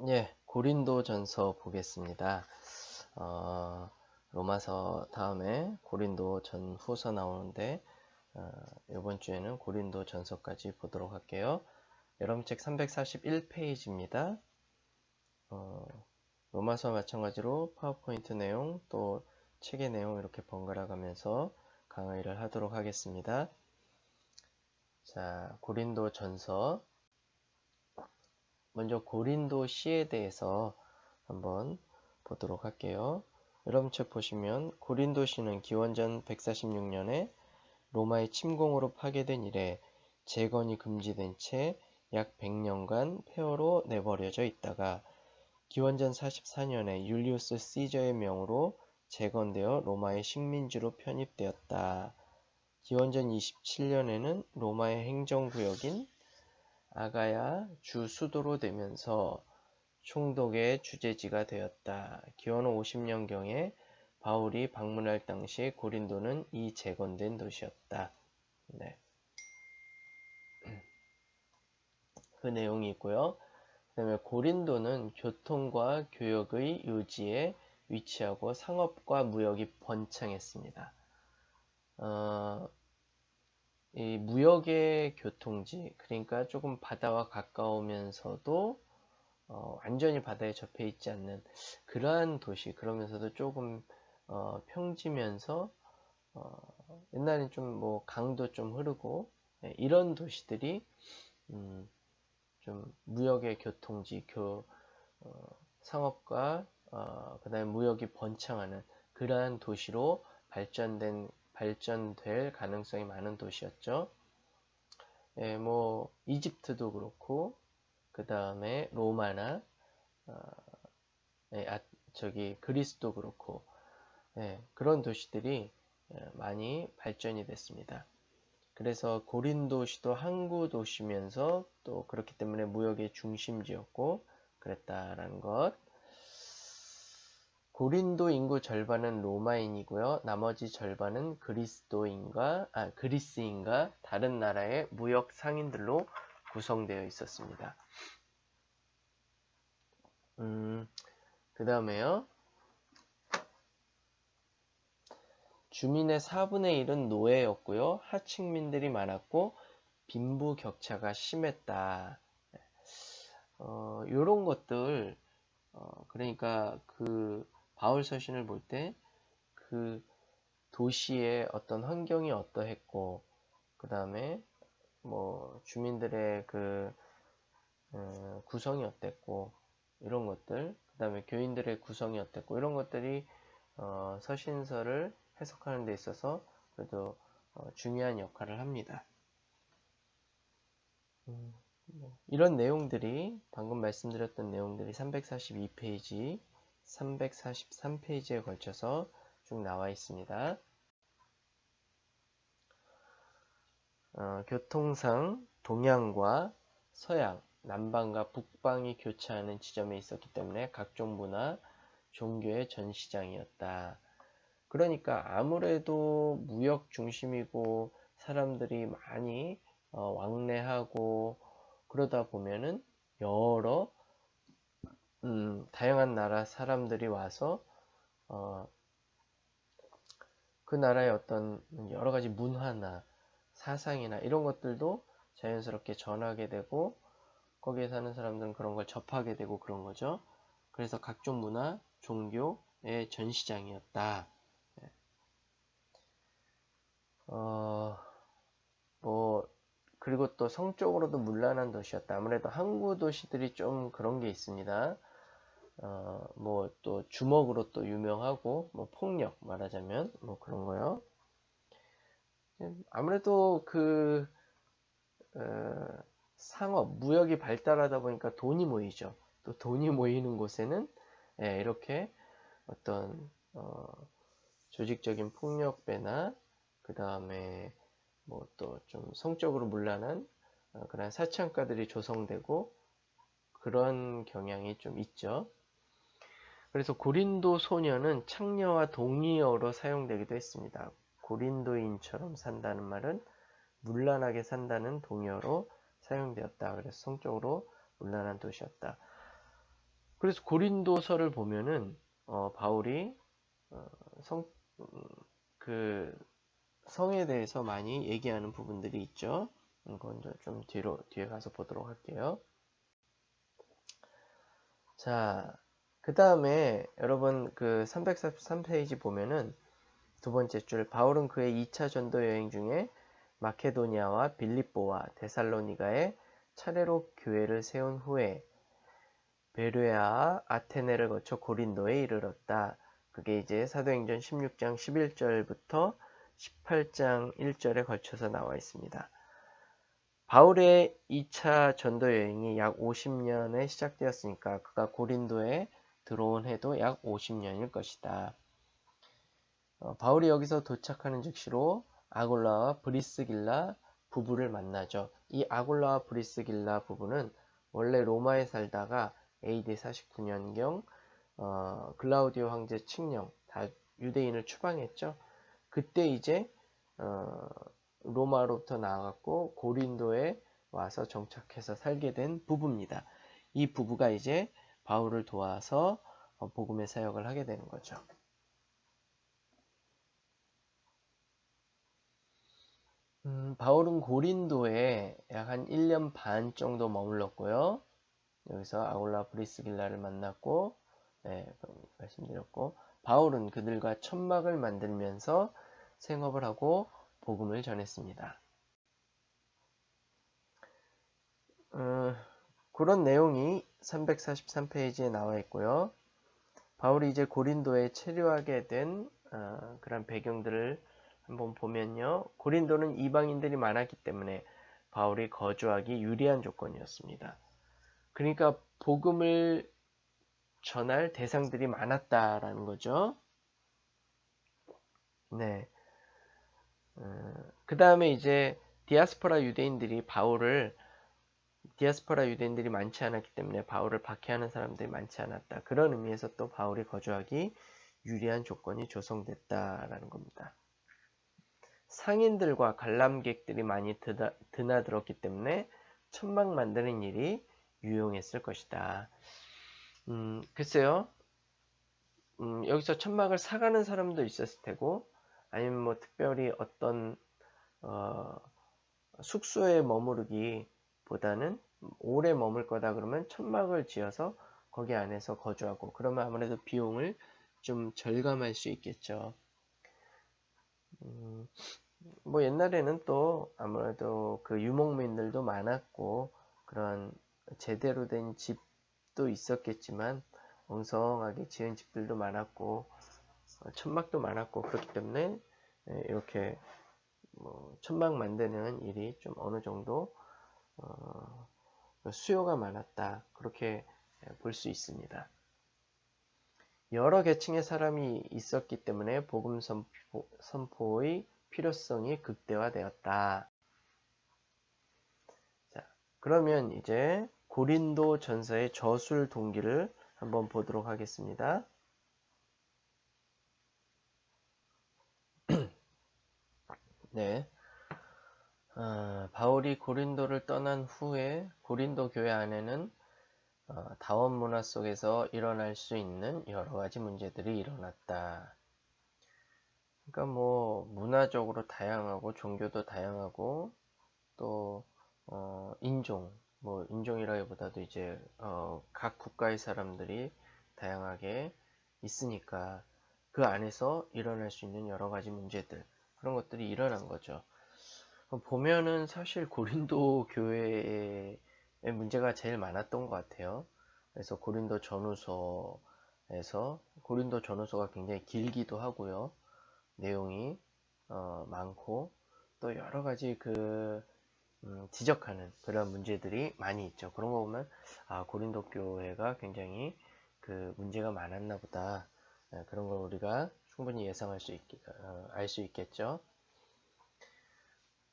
예, 고린도전서 보겠습니다. 로마서 다음에 고린도 전후서 나오는데 이번 주에는 고린도전서까지 보도록 할게요. 여러분 책 341페이지입니다. 로마서 마찬가지로 파워포인트 내용 또 책의 내용 이렇게 번갈아 가면서 강의를 하도록 하겠습니다. 자, 고린도전서 먼저 고린도시에 대해서 한번 보도록 할게요. 여러분 책 보시면 고린도시는 기원전 146년에 로마의 침공으로 파괴된 이래 재건이 금지된 채 약 100년간 폐허로 내버려져 있다가 기원전 44년에 율리우스 시저의 명으로 재건되어 로마의 식민지로 편입되었다. 기원전 27년에는 로마의 행정구역인 아가야 주 수도로 되면서 총독의 주재지가 되었다. 기원 50년경에 바울이 방문할 당시 고린도는 이 재건된 도시였다. 네. 그 내용이 있고요. 그 다음에 고린도는 교통과 교역의 요지에 위치하고 상업과 무역이 번창했습니다. 이 무역의 교통지, 그러니까 조금 바다와 가까우면서도 완전히 바다에 접해 있지 않는 그러한 도시, 그러면서도 조금 평지면서 옛날엔 좀 뭐 강도 좀 흐르고 이런 도시들이 좀 무역의 교통지, 상업과 그 다음에 무역이 번창하는 그러한 도시로 발전될 가능성이 많은 도시였죠. 예, 뭐 이집트도 그렇고 그 다음에 로마나 예, 그리스도 그렇고 예, 그런 도시들이 많이 발전이 됐습니다. 그래서 고린도시도 항구 도시면서 또 그렇기 때문에 무역의 중심지였고 그랬다라는 것. 고린도 인구 절반은 로마인이고요. 나머지 절반은 그리스인과 다른 나라의 무역 상인들로 구성되어 있었습니다. 그 다음에요. 주민의 4분의 1은 노예였고요. 하층민들이 많았고 빈부격차가 심했다. 요런 것들 그러니까 그 바울 서신을 볼 때 그 도시의 어떤 환경이 어떠했고 그 다음에 뭐 주민들의 그 구성이 어땠고 이런 것들 그 다음에 교인들의 구성이 어땠고 이런 것들이 서신서를 해석하는 데 있어서 그래도 중요한 역할을 합니다. 이런 내용들이 방금 말씀드렸던 내용들이 342페이지, 343페이지에 걸쳐서 쭉 나와 있습니다. 교통상 동양과 서양, 남방과 북방이 교차하는 지점에 있었기 때문에 각종 문화, 종교의 전시장이었다. 그러니까 아무래도 무역 중심이고 사람들이 많이 왕래하고 그러다 보면은 여러 다양한 나라 사람들이 와서 그 나라의 어떤 여러 가지 문화나 사상이나 이런 것들도 자연스럽게 전하게 되고 거기에 사는 사람들은 그런 걸 접하게 되고 그런 거죠. 그래서 각종 문화, 종교의 전시장이었다. 뭐 그리고 또 성적으로도 문란한 도시였다. 아무래도 항구 도시들이 좀 그런 게 있습니다. 뭐 또 주먹으로 또 유명하고 뭐 폭력 말하자면 뭐 그런 거요. 아무래도 그 상업 무역이 발달하다 보니까 돈이 모이죠. 또 돈이 모이는 곳에는 예, 이렇게 어떤 조직적인 폭력배나 그 다음에 뭐 또 좀 성적으로 문란한 그런 사창가들이 조성되고 그런 경향이 좀 있죠. 그래서 고린도 소녀는 창녀와 동의어로 사용되기도 했습니다. 고린도인처럼 산다는 말은 문란하게 산다는 동의어로 사용되었다. 그래서 성적으로 문란한 도시였다. 그래서 고린도서를 보면은 바울이 성, 음, 그 성에 대해서 많이 얘기하는 부분들이 있죠. 그건 좀 뒤에 가서 보도록 할게요. 자, 그 다음에 여러분 그 343페이지 보면은 두 번째 줄, 바울은 그의 2차 전도 여행 중에 마케도니아와 빌립보와 데살로니가에 차례로 교회를 세운 후에 베르야와 아테네를 거쳐 고린도에 이르렀다. 그게 이제 사도행전 16장 11절부터 18장 1절에 걸쳐서 나와 있습니다. 바울의 2차 전도 여행이 약 50년에 시작되었으니까 그가 고린도에 들어온 해도 약 50년일 것이다. 바울이 여기서 도착하는 즉시로 아굴라와 브리스길라 부부를 만나죠. 이 아굴라와 브리스길라 부부는 원래 로마에 살다가 AD 49년경 글라우디오 황제 칙령, 다 유대인을 추방했죠. 그때 이제 로마로부터 나와갖고 고린도에 와서 정착해서 살게 된 부부입니다. 이 부부가 이제 바울을 도와서 복음의 사역을 하게 되는 거죠. 바울은 고린도에 약 한 1년 반 정도 머물렀고요. 여기서 아굴라 브리스길라를 만났고, 네, 말씀드렸고, 바울은 그들과 천막을 만들면서 생업을 하고 복음을 전했습니다. 그런 내용이 343페이지에 나와 있고요. 바울이 이제 고린도에 체류하게 된 그런 배경들을 한번 보면요. 고린도는 이방인들이 많았기 때문에 바울이 거주하기 유리한 조건이었습니다. 그러니까 복음을 전할 대상들이 많았다라는 거죠. 네. 그 다음에 이제 디아스포라 유대인들이 많지 않았기 때문에 바울을 박해하는 사람들이 많지 않았다. 그런 의미에서 또 바울이 거주하기 유리한 조건이 조성됐다라는 겁니다. 상인들과 관람객들이 많이 드나들었기 때문에 천막 만드는 일이 유용했을 것이다. 글쎄요. 여기서 천막을 사가는 사람도 있었을 테고, 아니면 뭐 특별히 어떤 숙소에 머무르기보다는 오래 머물 거다 그러면 천막을 지어서 거기 안에서 거주하고, 그러면 아무래도 비용을 좀 절감할 수 있겠죠. 뭐 옛날에는 또 아무래도 그 유목민들도 많았고 그런 제대로 된 집도 있었겠지만 엉성하게 지은 집들도 많았고 천막도 많았고 그렇기 때문에 이렇게 뭐 천막 만드는 일이 좀 어느 정도 수요가 많았다, 그렇게 볼 수 있습니다. 여러 계층의 사람이 있었기 때문에 복음 선포의 필요성이 극대화되었다. 자, 그러면 이제 고린도 전서의 저술 동기를 한번 보도록 하겠습니다. 네. 바울이 고린도를 떠난 후에 고린도 교회 안에는 다원 문화 속에서 일어날 수 있는 여러 가지 문제들이 일어났다. 그러니까 뭐 문화적으로 다양하고 종교도 다양하고 또 인종, 뭐 인종이라기보다도 이제 각 국가의 사람들이 다양하게 있으니까 그 안에서 일어날 수 있는 여러 가지 문제들, 그런 것들이 일어난 거죠. 보면은 사실 고린도 교회의 문제가 제일 많았던 것 같아요. 그래서 고린도 전후서가 굉장히 길기도 하고요. 내용이 많고 또 여러 가지 지적하는 그런 문제들이 많이 있죠. 그런 거 보면 고린도 교회가 굉장히 그 문제가 많았나 보다. 그런 걸 우리가 충분히 알 수 있겠죠.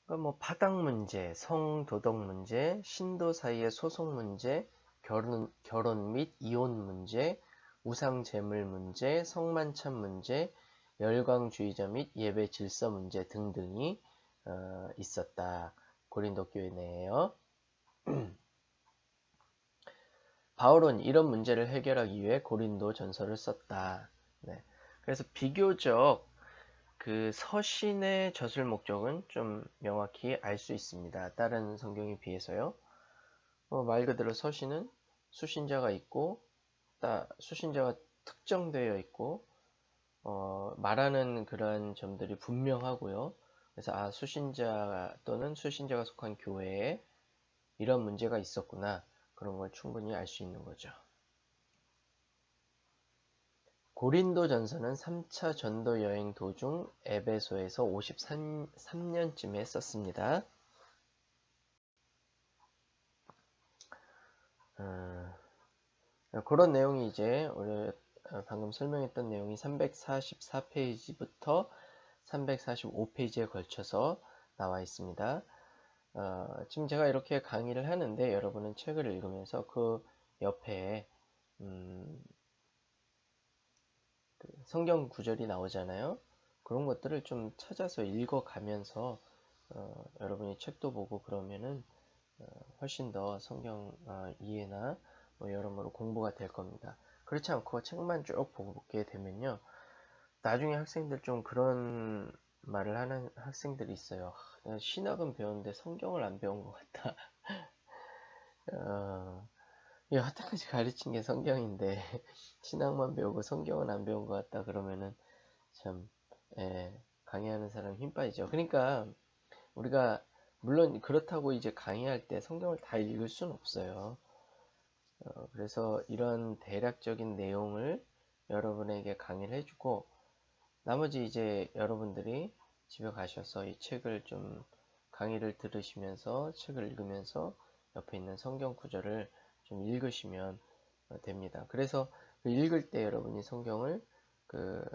그러니까 뭐 파당 문제, 성도덕 문제, 신도 사이의 소송 문제, 결혼 및 이혼 문제, 우상 제물 문제, 성만찬 문제, 열광주의자 및 예배 질서 문제 등등이 있었다. 고린도 교회 내에요. 바울은 이런 문제를 해결하기 위해 고린도 전서를 썼다. 네. 그래서 비교적 그 서신의 저술 목적은 좀 명확히 알 수 있습니다. 다른 성경에 비해서요. 말 그대로 서신은 수신자가 있고, 수신자가 특정되어 있고, 말하는 그런 점들이 분명하고요. 그래서 수신자 또는 수신자가 속한 교회에 이런 문제가 있었구나. 그런 걸 충분히 알 수 있는 거죠. 고린도 전서는 3차 전도 여행 도중 에베소에서 53년쯤에 썼습니다. 그런 내용이 이제 우리 방금 설명했던 내용이 344페이지부터 345페이지에 걸쳐서 나와 있습니다. 지금 제가 이렇게 강의를 하는데 여러분은 책을 읽으면서 그 옆에 그 성경 구절이 나오잖아요. 그런 것들을 좀 찾아서 읽어가면서 여러분이 책도 보고 그러면은 훨씬 더 성경 이해나 뭐 여러모로 공부가 될 겁니다. 그렇지 않고 책만 쭉 보게 되면요. 나중에 학생들 좀 그런 말을 하는 학생들이 있어요. 신학은 배웠는데 성경을 안 배운 것 같다. 여태까지 가르친 게 성경인데 신학만 배우고 성경은 안 배운 것 같다 그러면은 참 강의하는 사람 힘 빠지죠. 그러니까 우리가 물론 그렇다고 이제 강의할 때 성경을 다 읽을 수는 없어요. 그래서 이런 대략적인 내용을 여러분에게 강의를 해주고 나머지 이제 여러분들이 집에 가셔서 이 책을 좀 강의를 들으시면서 책을 읽으면서 옆에 있는 성경 구절을 좀 읽으시면 됩니다. 그래서 그 읽을 때 여러분이 성경을 그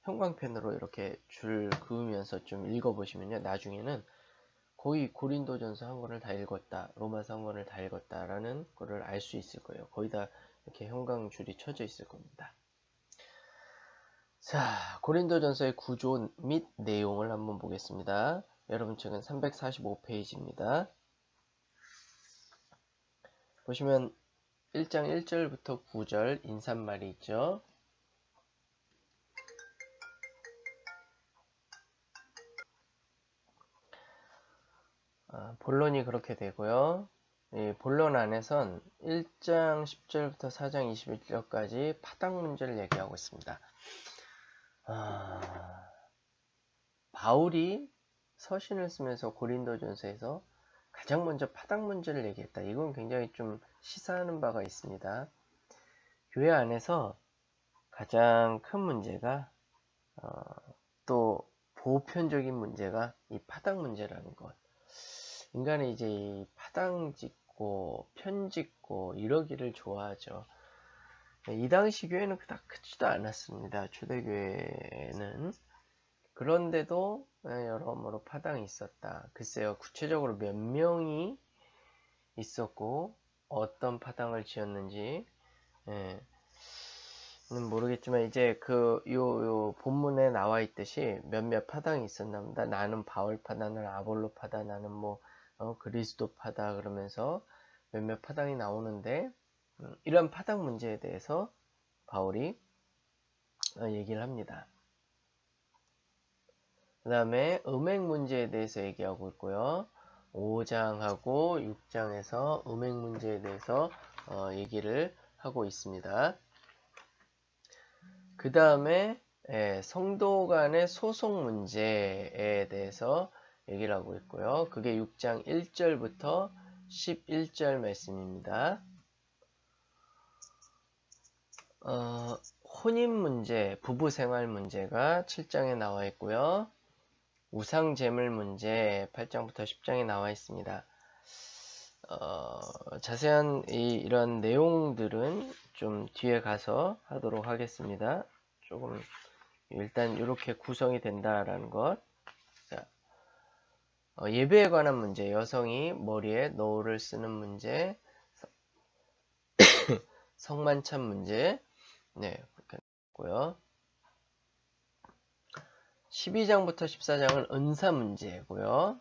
형광펜으로 이렇게 줄 그으면서 좀 읽어보시면요. 나중에는 거의 고린도전서 한 권을 다 읽었다, 로마서 한 권을 다 읽었다라는 거를 알 수 있을 거예요. 거의 다 이렇게 형광줄이 쳐져 있을 겁니다. 자, 고린도전서의 구조 및 내용을 한번 보겠습니다. 여러분 책은 345페이지입니다. 보시면 1장 1절부터 9절 인사말이 있죠. 본론이 그렇게 되고요. 이 본론 안에선 1장 10절부터 4장 21절까지 파당 문제를 얘기하고 있습니다. 바울이 서신을 쓰면서 고린도전서에서 가장 먼저 파당 문제를 얘기했다. 이건 굉장히 좀 시사하는 바가 있습니다. 교회 안에서 가장 큰 문제가 또 보편적인 문제가 이 파당 문제라는 것. 인간이 이제 이 파당 짓고 편 짓고 이러기를 좋아하죠. 이 당시 교회는 그닥 크지도 않았습니다. 초대교회는. 그런데도 여러모로 파당이 있었다. 글쎄요, 구체적으로 몇 명이 있었고 어떤 파당을 지었는지 는 모르겠지만 이제 요 본문에 나와 있듯이 몇몇 파당이 있었답니다. 나는 바울파다, 나는 아볼로파다, 나는 뭐 그리스도파다 그러면서 몇몇 파당이 나오는데 이런 파당 문제에 대해서 바울이 얘기를 합니다. 그 다음에 음행 문제에 대해서 얘기하고 있고요. 5장하고 6장에서 음행 문제에 대해서 얘기를 하고 있습니다. 그 다음에 성도 간의 소송 문제에 대해서 얘기를 하고 있고요. 그게 6장 1절부터 11절 말씀입니다. 혼인 문제, 부부 생활 문제가 7장에 나와 있고요. 우상 제물 문제 8장부터 10장에 나와 있습니다. 자세한 이런 내용들은 좀 뒤에 가서 하도록 하겠습니다. 조금 일단 이렇게 구성이 된다라는 것. 자, 예배에 관한 문제, 여성이 머리에 너울을 쓰는 문제, 성만찬 문제, 네, 그렇게 있고요. 12장부터 14장은 은사 문제고요.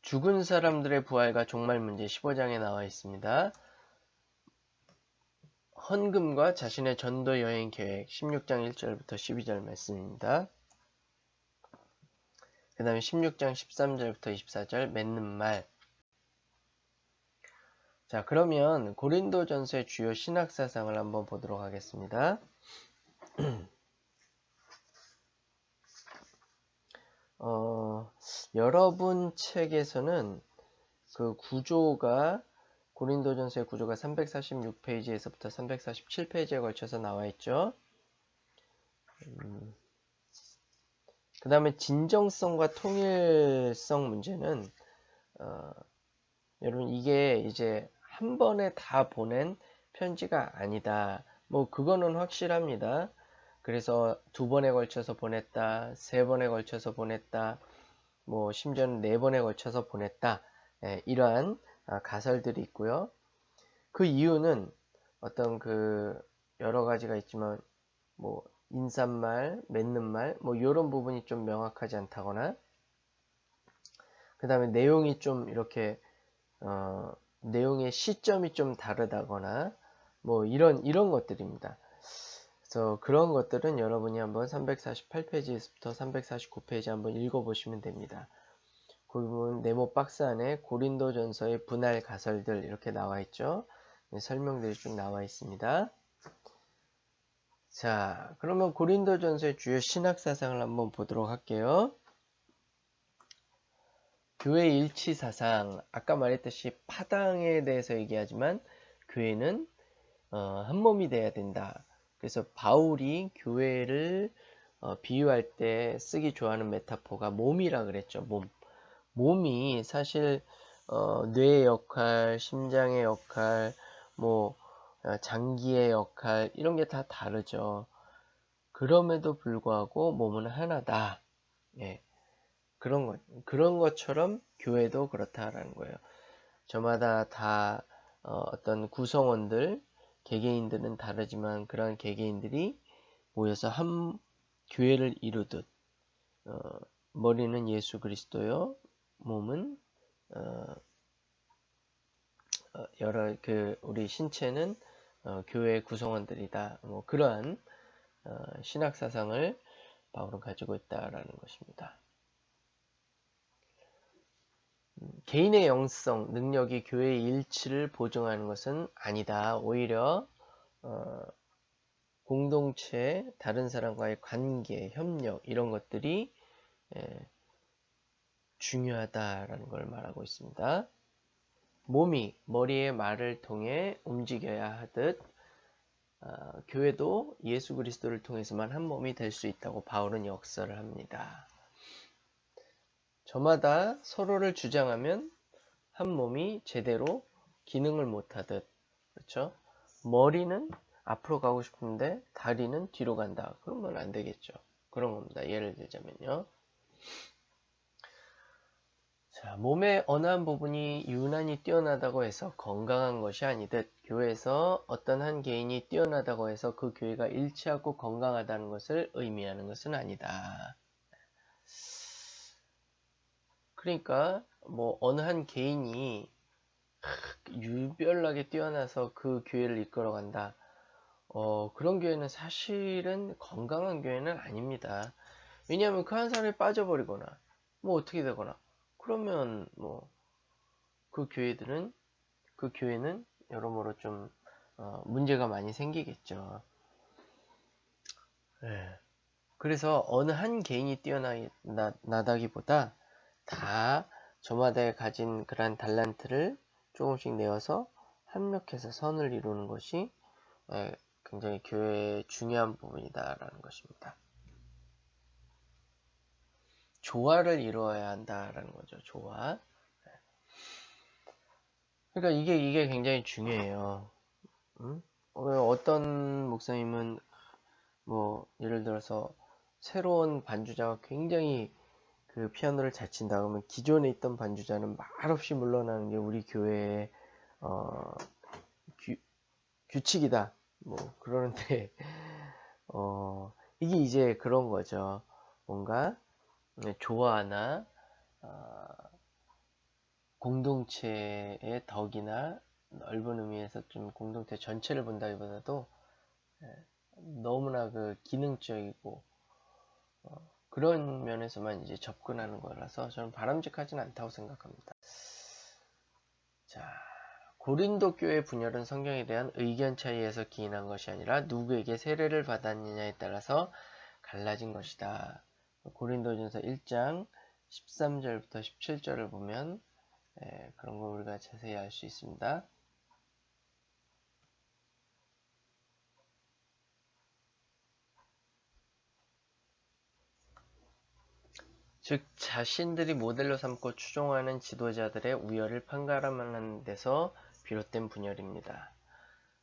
죽은 사람들의 부활과 종말 문제 15장에 나와 있습니다. 헌금과 자신의 전도 여행 계획 16장 1절부터 12절 말씀입니다. 그 다음에 16장 13절부터 24절 맺는 말. 자, 그러면 고린도전서의 주요 신학사상을 한번 보도록 하겠습니다. 여러분 책에서는 그 구조가 고린도전서의 구조가 346페이지에서부터 347페이지에 걸쳐서 나와 있죠. 그 다음에 진정성과 통일성 문제는 여러분 이게 이제 한 번에 다 보낸 편지가 아니다. 뭐 그거는 확실합니다. 그래서 2번에 걸쳐서 보냈다, 3번에 걸쳐서 보냈다, 뭐 심지어는 4번에 걸쳐서 보냈다. 이러한 가설들이 있고요. 그 이유는 어떤 그 여러 가지가 있지만 뭐 인사말, 맺는 말, 뭐 이런 부분이 좀 명확하지 않다거나, 그 다음에 내용이 좀 이렇게 내용의 시점이 좀 다르다거나, 뭐 이런 것들입니다. 그래서 그런 것들은 여러분이 한번 348페이지부터 349페이지 한번 읽어보시면 됩니다. 그 부분 네모 박스 안에 고린도전서의 분할 가설들 이렇게 나와 있죠. 설명들이 쭉 나와 있습니다. 자, 그러면 고린도전서의 주요 신학사상을 한번 보도록 할게요. 교회 일치사상, 아까 말했듯이 파당에 대해서 얘기하지만 교회는 한 몸이 돼야 된다. 그래서 바울이 교회를 비유할 때 쓰기 좋아하는 메타포가 몸이라 그랬죠. 몸이 사실 뇌의 역할, 심장의 역할, 뭐 장기의 역할 이런 게 다 다르죠. 그럼에도 불구하고 몸은 하나다. 예, 그런 것처럼 교회도 그렇다라는 거예요. 저마다 다 어떤 구성원들, 개개인들은 다르지만 그런 개개인들이 모여서 한 교회를 이루듯 머리는 예수 그리스도요, 몸은 여러 우리 신체는 교회의 구성원들이다. 뭐 그러한 신학 사상을 바울은 가지고 있다라는 것입니다. 개인의 영성, 능력이 교회의 일치를 보증하는 것은 아니다. 오히려 공동체, 다른 사람과의 관계, 협력 이런 것들이 중요하다라는 걸 말하고 있습니다. 몸이 머리의 말을 통해 움직여야 하듯 교회도 예수 그리스도를 통해서만 한 몸이 될 수 있다고 바울은 역설을 합니다. 저마다 서로를 주장하면 한 몸이 제대로 기능을 못하듯, 그렇죠? 머리는 앞으로 가고 싶은데 다리는 뒤로 간다. 그러면 안 되겠죠. 그런 겁니다. 예를 들자면요. 자, 몸의 어느 한 부분이 유난히 뛰어나다고 해서 건강한 것이 아니듯 교회에서 어떤 한 개인이 뛰어나다고 해서 그 교회가 일치하고 건강하다는 것을 의미하는 것은 아니다. 그러니까 뭐 어느 한 개인이 유별나게 뛰어나서 그 교회를 이끌어간다. 그런 교회는 사실은 건강한 교회는 아닙니다. 왜냐하면 그 한 사람이 빠져버리거나 뭐 어떻게 되거나 그러면 뭐 그 교회는 여러모로 좀 문제가 많이 생기겠죠. 네. 그래서 어느 한 개인이 뛰어나다기보다 다 저마다 가진 그런 달란트를 조금씩 내어서 협력해서 선을 이루는 것이 굉장히 교회의 중요한 부분이다라는 것입니다. 조화를 이루어야 한다라는 거죠. 조화. 그러니까 이게 굉장히 중요해요. 어떤 목사님은 뭐 예를 들어서 새로운 반주자가 굉장히 그 피아노를 잘 친다 그러면 기존에 있던 반주자는 말없이 물러나는 게 우리 교회의 규칙이다. 뭐 그러는데 이게 이제 그런 거죠. 뭔가 조화나 공동체의 덕이나 넓은 의미에서 좀 공동체 전체를 본다기보다도 너무나 그 기능적이고 그런 면에서만 이제 접근하는 거라서 저는 바람직하진 않다고 생각합니다. 자, 고린도 교회 분열은 성경에 대한 의견 차이에서 기인한 것이 아니라 누구에게 세례를 받았느냐에 따라서 갈라진 것이다. 고린도전서 1장 13절부터 17절을 보면 그런 거 우리가 자세히 알 수 있습니다. 즉 자신들이 모델로 삼고 추종하는 지도자들의 우열을 판가름하는 데서 비롯된 분열입니다.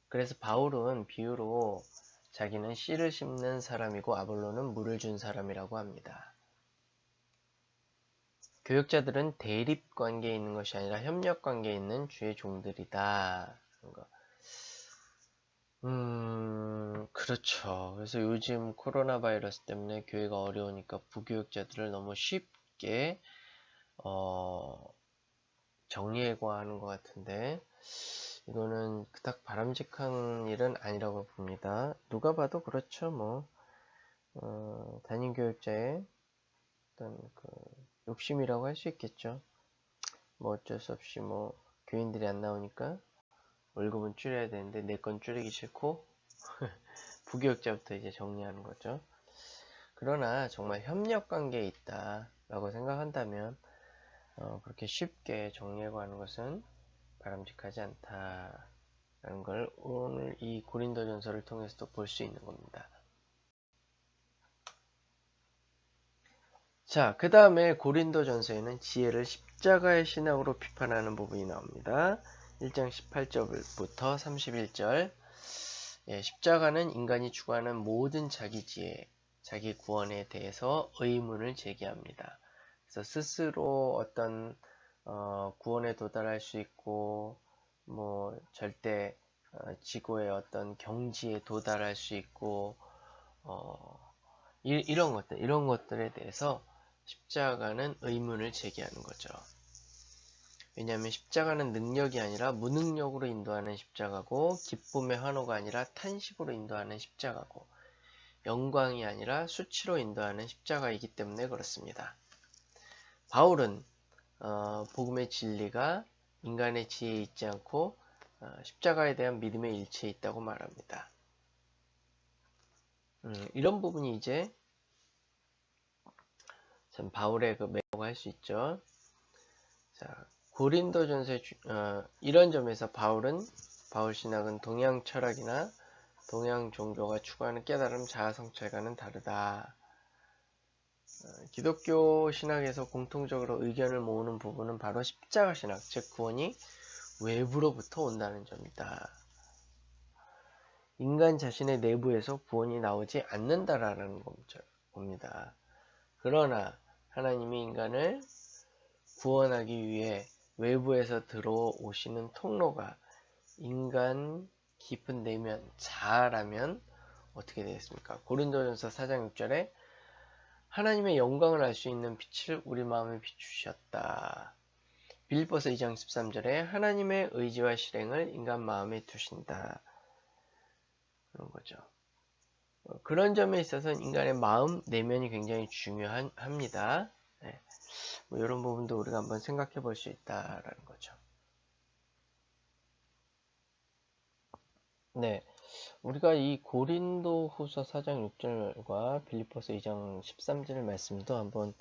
그래서 바울은 비유로 자기는 씨를 심는 사람이고 아볼로는 물을 준 사람이라고 합니다. 교역자들은 대립 관계에 있는 것이 아니라 협력 관계에 있는 주의 종들이다. 그렇죠. 그래서 요즘 코로나 바이러스 때문에 교회가 어려우니까 부교역자들을 너무 쉽게 정리해고하는 것 같은데 이거는 그닥 바람직한 일은 아니라고 봅니다. 누가 봐도 그렇죠. 뭐 담임 교역자의 어떤 그 욕심이라고 할 수 있겠죠. 뭐 어쩔 수 없이 뭐 교인들이 안 나오니까 월급은 줄여야 되는데 내 건 줄이기 싫고 부교역자부터 이제 정리하는 거죠. 그러나 정말 협력 관계에 있다라고 생각한다면 그렇게 쉽게 정리해고하는 것은 바람직하지 않다라는 걸 오늘 이 고린도전서를 통해서도 볼 수 있는 겁니다. 자, 그 다음에 고린도전서에는 지혜를 십자가의 신학으로 비판하는 부분이 나옵니다. 1장 18절부터 31절. 십자가는 인간이 추구하는 모든 자기 지혜, 자기 구원에 대해서 의문을 제기합니다. 그래서 스스로 어떤 구원에 도달할 수 있고 뭐 절대 지구의 어떤 경지에 도달할 수 있고 이런 것들에 대해서 십자가는 의문을 제기하는 거죠. 왜냐하면 십자가는 능력이 아니라 무능력으로 인도하는 십자가고 기쁨의 환호가 아니라 탄식으로 인도하는 십자가고 영광이 아니라 수치로 인도하는 십자가이기 때문에 그렇습니다. 바울은 복음의 진리가 인간의 지혜에 있지 않고 십자가에 대한 믿음의 일치에 있다고 말합니다. 이런 부분이 이제 참 바울의 그 매라고 할 수 있죠. 자, 고린도전서의 이런 점에서 바울 신학은 동양 철학이나 동양 종교가 추구하는 깨달음 자아 성찰과는 다르다. 기독교 신학에서 공통적으로 의견을 모으는 부분은 바로 십자가 신학, 즉 구원이 외부로부터 온다는 점이다. 인간 자신의 내부에서 구원이 나오지 않는다라는 겁니다. 그러나 하나님이 인간을 구원하기 위해 외부에서 들어오시는 통로가 인간 깊은 내면, 자아라면 어떻게 되겠습니까? 고린도전서 4장 6절에 하나님의 영광을 알 수 있는 빛을 우리 마음에 비추셨다. 빌립보서 2장 13절에 하나님의 의지와 실행을 인간 마음에 두신다. 그런 거죠. 그런 점에 있어서는 인간의 마음, 내면이 굉장히 중요합니다. 네. 뭐 이런 부분도 우리가 한번 생각해 볼 수 있다라는 거죠. 네. 우리가 이 고린도 후서 4장 6절과 빌립보서 2장 13절 말씀도 한번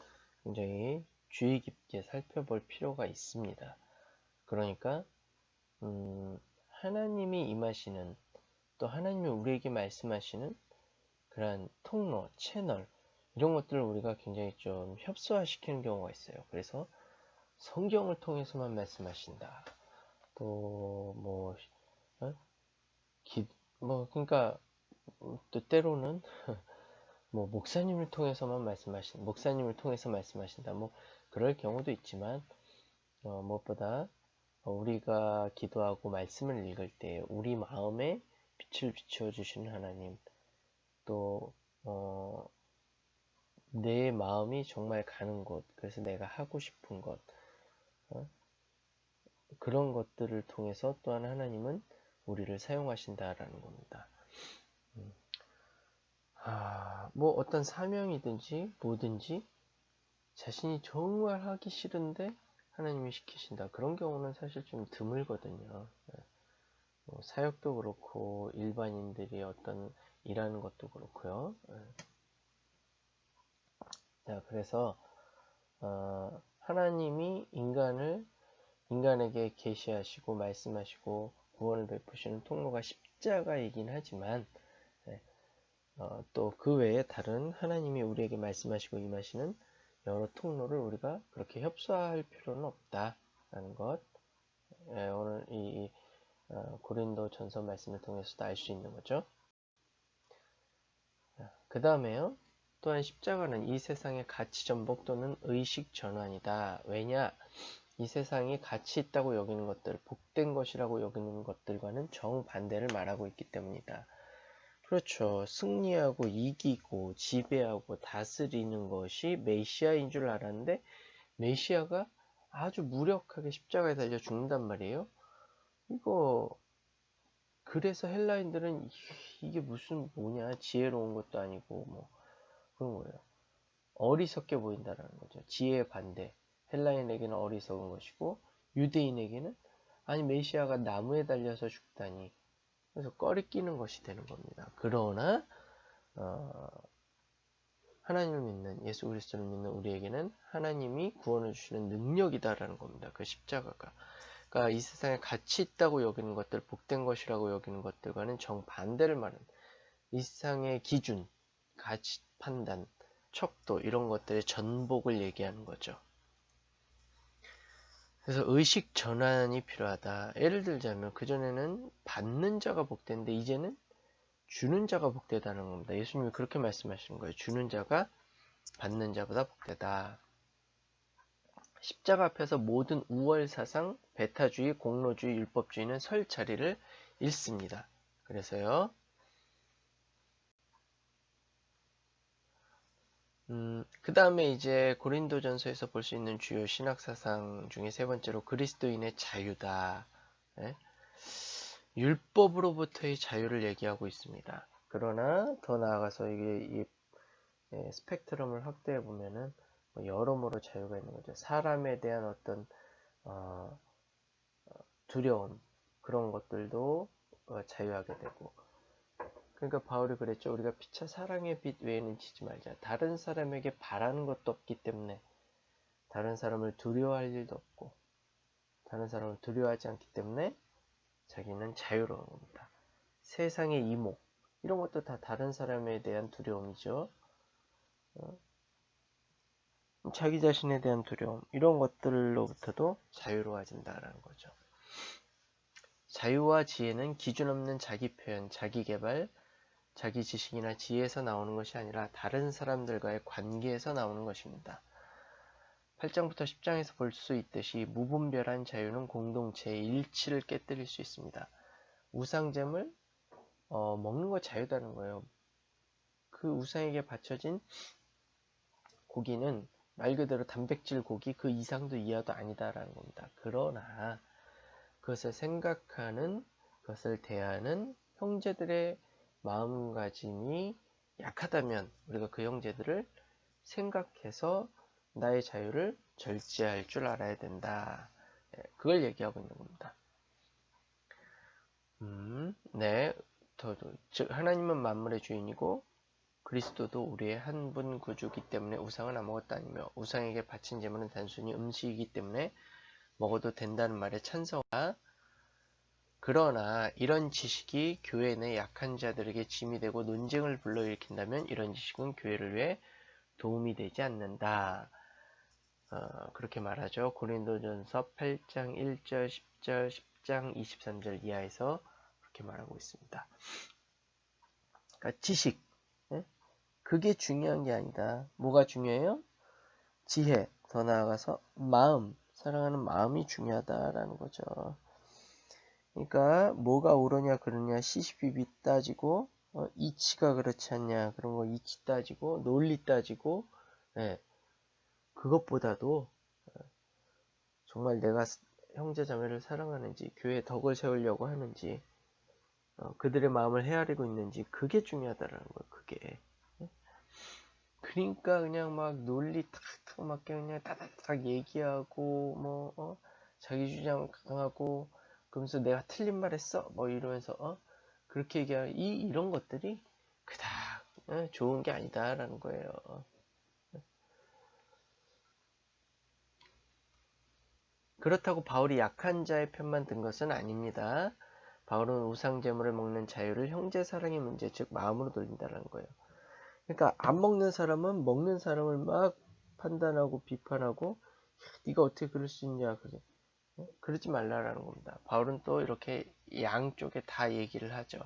굉장히 주의 깊게 살펴볼 필요가 있습니다. 그러니까 하나님이 임하시는 또 하나님이 우리에게 말씀하시는 그러한 통로, 채널 이런 것들을 우리가 굉장히 좀 협소화시키는 경우가 있어요. 그래서 성경을 통해서만 말씀하신다. 또 그러니까 또 때로는 뭐 목사님을 통해서 말씀하신다. 뭐 그럴 경우도 있지만 무엇보다 우리가 기도하고 말씀을 읽을 때 우리 마음에 빛을 비추어 주시는 하나님, 또 내 마음이 정말 가는 곳, 그래서 내가 하고 싶은 것, 그런 것들을 통해서 또한 하나님은 우리를 사용하신다라는 겁니다. 뭐 어떤 사명이든지 뭐든지 자신이 정말 하기 싫은데 하나님이 시키신다. 그런 경우는 사실 좀 드물거든요. 뭐 사역도 그렇고 일반인들이 어떤 일하는 것도 그렇고요. 자, 그래서 하나님이 인간에게 계시하시고 말씀하시고 구원을 베푸시는 통로가 십자가이긴 하지만 또 그 외에 다른 하나님이 우리에게 말씀하시고 임하시는 여러 통로를 우리가 그렇게 협소할 필요는 없다라는 것, 오늘 이 고린도 전서 말씀을 통해서도 알 수 있는 거죠. 그 다음에요. 또한 십자가는 이 세상의 가치 전복 또는 의식 전환이다. 왜냐? 이 세상이 가치 있다고 여기는 것들, 복된 것이라고 여기는 것들과는 정반대를 말하고 있기 때문이다. 그렇죠. 승리하고 이기고 지배하고 다스리는 것이 메시아인 줄 알았는데 메시아가 아주 무력하게 십자가에 달려 죽는단 말이에요. 이거 그래서 헬라인들은 이게 무슨 뭐냐, 지혜로운 것도 아니고 뭐 그런 거예요. 어리석게 보인다라는 거죠. 지혜의 반대. 헬라인에게는 어리석은 것이고 유대인에게는 아니 메시아가 나무에 달려서 죽다니, 그래서 꺼리끼는 것이 되는 겁니다. 그러나 하나님을 믿는, 예수 그리스도를 믿는 우리에게는 하나님이 구원을 주시는 능력이다라는 겁니다. 그 십자가가. 그러니까 이 세상에 가치 있다고 여기는 것들, 복된 것이라고 여기는 것들과는 정반대를 말하는, 이 세상의 기준, 가치 판단, 척도 이런 것들의 전복을 얘기하는 거죠. 그래서 의식 전환이 필요하다. 예를 들자면 그전에는 받는 자가 복된데 이제는 주는 자가 복되다는 겁니다. 예수님이 그렇게 말씀하시는 거예요. 주는 자가 받는 자보다 복되다. 십자가 앞에서 모든 우월사상, 배타주의, 공로주의, 율법주의는 설 자리를 잃습니다. 그래서요. 그 다음에 이제 고린도전서에서 볼 수 있는 주요 신학사상 중에 세 번째로 그리스도인의 자유다. 네? 율법으로부터의 자유를 얘기하고 있습니다. 그러나 더 나아가서 이 스펙트럼을 확대해 보면은 여러모로 자유가 있는 거죠. 사람에 대한 어떤 두려움, 그런 것들도 자유하게 되고, 그러니까 바울이 그랬죠. 우리가 피차 사랑의 빛 외에는 지지 말자. 다른 사람에게 바라는 것도 없기 때문에, 다른 사람을 두려워할 일도 없고 다른 사람을 두려워하지 않기 때문에 자기는 자유로운 겁니다. 세상의 이목, 이런 것도 다 다른 사람에 대한 두려움이죠. 자기 자신에 대한 두려움, 이런 것들로부터도 자유로워진다라는 거죠. 자유와 지혜는 기준 없는 자기 표현, 자기 개발, 자기 지식이나 지혜에서 나오는 것이 아니라 다른 사람들과의 관계에서 나오는 것입니다. 8장부터 10장에서 볼 수 있듯이 무분별한 자유는 공동체의 일치를 깨뜨릴 수 있습니다. 우상잼을 먹는 거 자유다는 거예요. 그 우상에게 바쳐진 고기는 말 그대로 단백질 고기, 그 이상도 이하도 아니다라는 겁니다. 그러나 그것을 생각하는, 그것을 대하는 형제들의 마음가짐이 약하다면 우리가 그 형제들을 생각해서 나의 자유를 절제할 줄 알아야 된다. 그걸 얘기하고 있는 겁니다. 네, 즉 하나님은 만물의 주인이고 그리스도도 우리의 한 분 구주이기 때문에 우상은 아무것도 아니며 우상에게 바친 제물은 단순히 음식이기 때문에 먹어도 된다는 말에 찬성하나, 그러나 이런 지식이 교회 내 약한 자들에게 짐이 되고 논쟁을 불러일으킨다면 이런 지식은 교회를 위해 도움이 되지 않는다. 그렇게 말하죠. 고린도전서 8장 1절, 10절, 10장 23절 이하에서 그렇게 말하고 있습니다. 그러니까 지식, 그게 중요한 게 아니다. 뭐가 중요해요? 지혜, 더 나아가서 마음, 사랑하는 마음이 중요하다라는 거죠. 그러니까 뭐가 옳으냐 그러냐 시시비비 따지고, 이치가 그렇지 않냐 그런 거 이치 따지고 논리 따지고, 그것보다도 정말 내가 형제 자매를 사랑하는지, 교회에 덕을 세우려고 하는지, 그들의 마음을 헤아리고 있는지, 그게 중요하다라는 거예요. 그게. 그러니까 그냥 막 논리 탁탁 막 그냥 따닥따닥 얘기하고 자기 주장 강하고 그러면서 내가 틀린 말 했어 뭐 이러면서 그렇게 얘기하는 이런 것들이 그닥 좋은 게 아니다라는 거예요. 그렇다고 바울이 약한 자의 편만 든 것은 아닙니다. 바울은 우상 제물을 먹는 자유를 형제 사랑의 문제, 즉 마음으로 돌린다는 거예요. 그러니까 안 먹는 사람은 먹는 사람을 막 판단하고 비판하고 네가 어떻게 그럴 수 있냐 그러지 말라라는 겁니다. 바울은 또 이렇게 양쪽에 다 얘기를 하죠.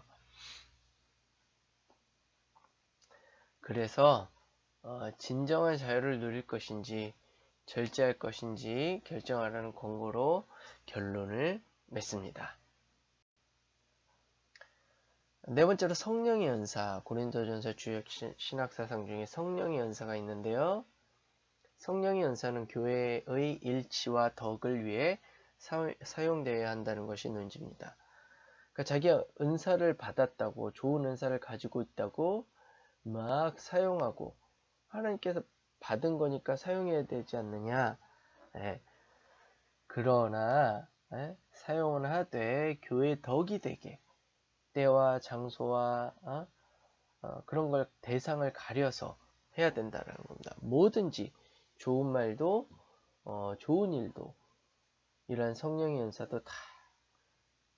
그래서 진정한 자유를 누릴 것인지 절제할 것인지 결정하라는 권고로 결론을 맺습니다. 네 번째로 성령의 연사, 고린도전서 주역 신학사상 중에 성령의 연사가 있는데요. 성령의 연사는 교회의 일치와 덕을 위해 사용되어야 한다는 것이 논지입니다. 그러니까 자기가 은사를 받았다고, 좋은 은사를 가지고 있다고 막 사용하고 하나님께서 받은 거니까 사용해야 되지 않느냐. 예. 그러나 사용을 하되 교회의 덕이 되게 때와 장소와 그런 걸 대상을 가려서 해야 된다는 겁니다. 뭐든지 좋은 말도 좋은 일도 이러한 성령의 연사도 다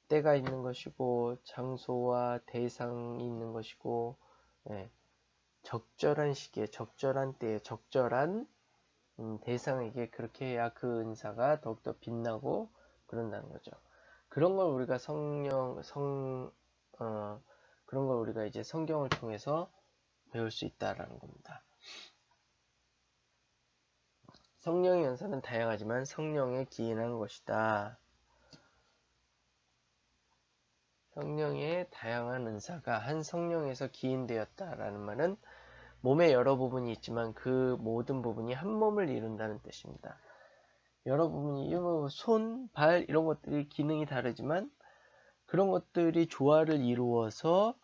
때가 있는 것이고 장소와 대상이 있는 것이고 적절한 시기에 적절한 때에 적절한 대상에게 그렇게 해야 그 은사가 더욱더 빛나고 그런다는 거죠. 그런 걸 우리가 그런 걸 우리가 이제 성경을 통해서 배울 수 있다라는 겁니다. 성령의 연사는 다양하지만 성령에 기인한 것이다. 성령의 다양한 은사가 한 성령에서 기인되었다라는 말은 몸에 여러 부분이 있지만 그 모든 부분이 한 몸을 이룬다는 뜻입니다. 여러 부분이 손, 발 이런 것들이 기능이 다르지만 그런 것들이 조화를 이루어서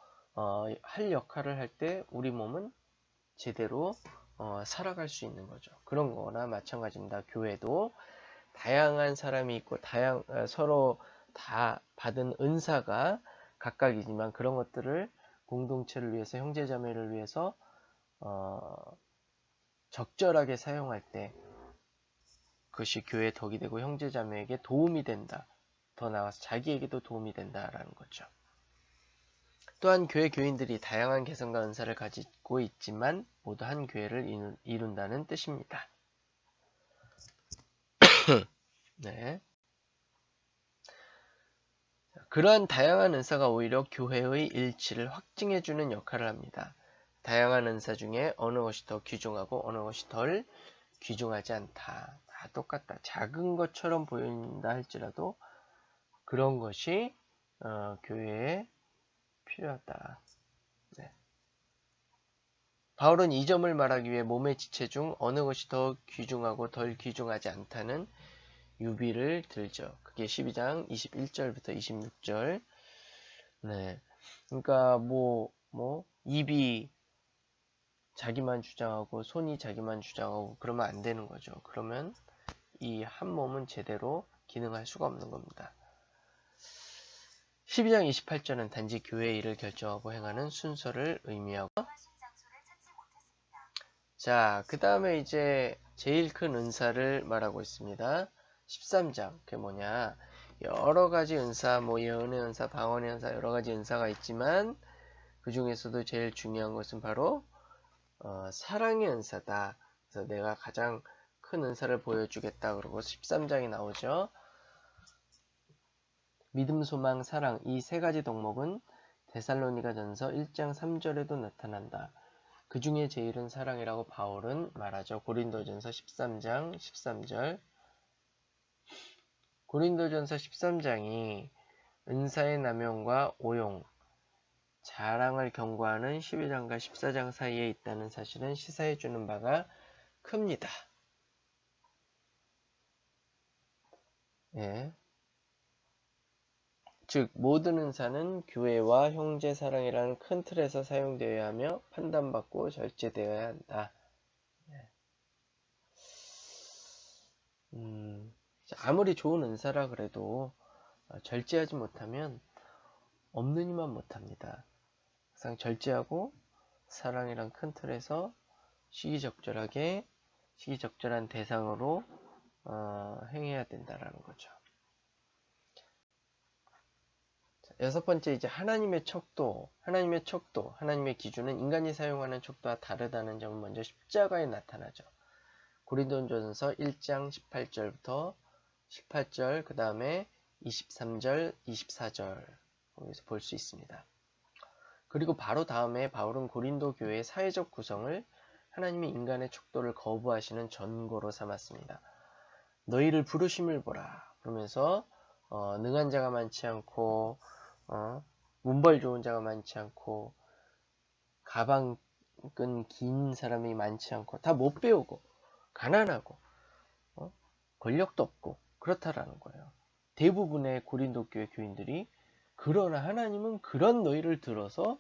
할 역할을 할 때 우리 몸은 제대로 살아갈 수 있는 거죠. 그런 거나 마찬가지입니다. 교회도 다양한 사람이 있고 서로 다 받은 은사가 각각이지만 그런 것들을 공동체를 위해서 형제자매를 위해서 적절하게 사용할 때 그것이 교회의 덕이 되고 형제자매에게 도움이 된다. 더 나아가서 자기에게도 도움이 된다라는 거죠. 또한 교회 교인들이 다양한 개성과 은사를 가지고 있지만 모두 한 교회를 이룬다는 뜻입니다. 네. 그러한 다양한 은사가 오히려 교회의 일치를 확증해주는 역할을 합니다. 다양한 은사 중에 어느 것이 더 귀중하고 어느 것이 덜 귀중하지 않다. 다 똑같다. 작은 것처럼 보인다 할지라도 그런 것이 교회에 필요하다. 네. 바울은 이 점을 말하기 위해 몸의 지체 중 어느 것이 더 귀중하고 덜 귀중하지 않다는 유비를 들죠. 그게 12장 21절부터 26절. 네. 그러니까 입이 자기만 주장하고 손이 자기만 주장하고 그러면 안 되는 거죠. 그러면 이 한 몸은 제대로 기능할 수가 없는 겁니다. 12장 28절은 단지 교회의 일을 결정하고 행하는 순서를 의미하고 자, 그 다음에 이제 제일 큰 은사를 말하고 있습니다. 13장, 그게 뭐냐. 여러 가지 은사, 예언의 은사, 방언의 은사, 여러 가지 은사가 있지만 그 중에서도 제일 중요한 것은 바로 사랑의 은사다. 그래서 내가 가장 큰 은사를 보여주겠다. 그러고 13장이 나오죠. 믿음, 소망, 사랑 이 세 가지 덕목은 데살로니가전서 1장 3절에도 나타난다. 그 중에 제일은 사랑이라고 바울은 말하죠. 고린도전서 13장 13절. 고린도전서 13장이 은사의 남용과 오용, 자랑을 경고하는 12장과 14장 사이에 있다는 사실은 시사해주는 바가 큽니다. 예. 즉 모든 은사는 교회와 형제 사랑이라는 큰 틀에서 사용되어야 하며 판단받고 절제되어야 한다. 아무리 좋은 은사라 그래도 절제하지 못하면 없는 이만 못합니다. 항상 절제하고 사랑이란 큰 틀에서 시기적절한 대상으로 행해야 된다라는 거죠. 여섯 번째, 이제 하나님의 척도, 하나님의 기준은 인간이 사용하는 척도와 다르다는 점은 먼저 십자가에 나타나죠. 고린도전서 1장 18절부터 18절, 그 다음에 23절, 24절 거기서 볼 수 있습니다. 그리고 바로 다음에 바울은 고린도 교회의 사회적 구성을 하나님의 인간의 척도를 거부하시는 전고로 삼았습니다. 너희를 부르심을 보라. 그러면서 능한 자가 많지 않고 문벌 좋은 자가 많지 않고 가방 끈 긴 사람이 많지 않고 다 못 배우고 가난하고 권력도 없고 그렇다라는 거예요. 대부분의 고린도 교회 교인들이 그러나 하나님은 그런 너희를 들어서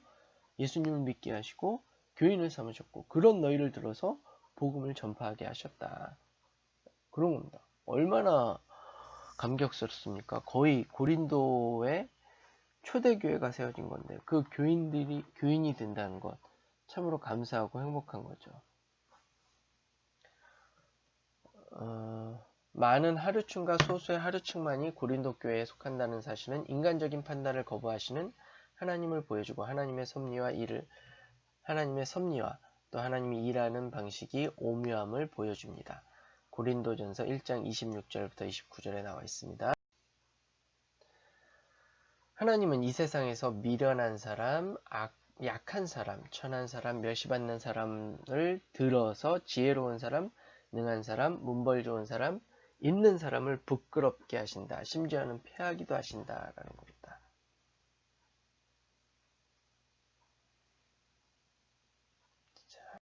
예수님을 믿게 하시고 교인을 삼으셨고 그런 너희를 들어서 복음을 전파하게 하셨다. 그런 겁니다. 얼마나 감격스럽습니까? 거의 고린도에 초대교회가 세워진 건데 그 교인들이 교인이 된다는 것 참으로 감사하고 행복한 거죠. 많은 하류층과 소수의 하류층만이 고린도 교회에 속한다는 사실은 인간적인 판단을 거부하시는 하나님을 보여주고 하나님의 섭리와 또 하나님이 일하는 방식이 오묘함을 보여줍니다. 고린도전서 1장 26절부터 29절에 나와 있습니다. 하나님은 이 세상에서 미련한 사람, 약한 사람, 천한 사람, 멸시받는 사람을 들어서 지혜로운 사람, 능한 사람, 문벌 좋은 사람, 있는 사람을 부끄럽게 하신다. 심지어는 패하기도 하신다라는 겁니다.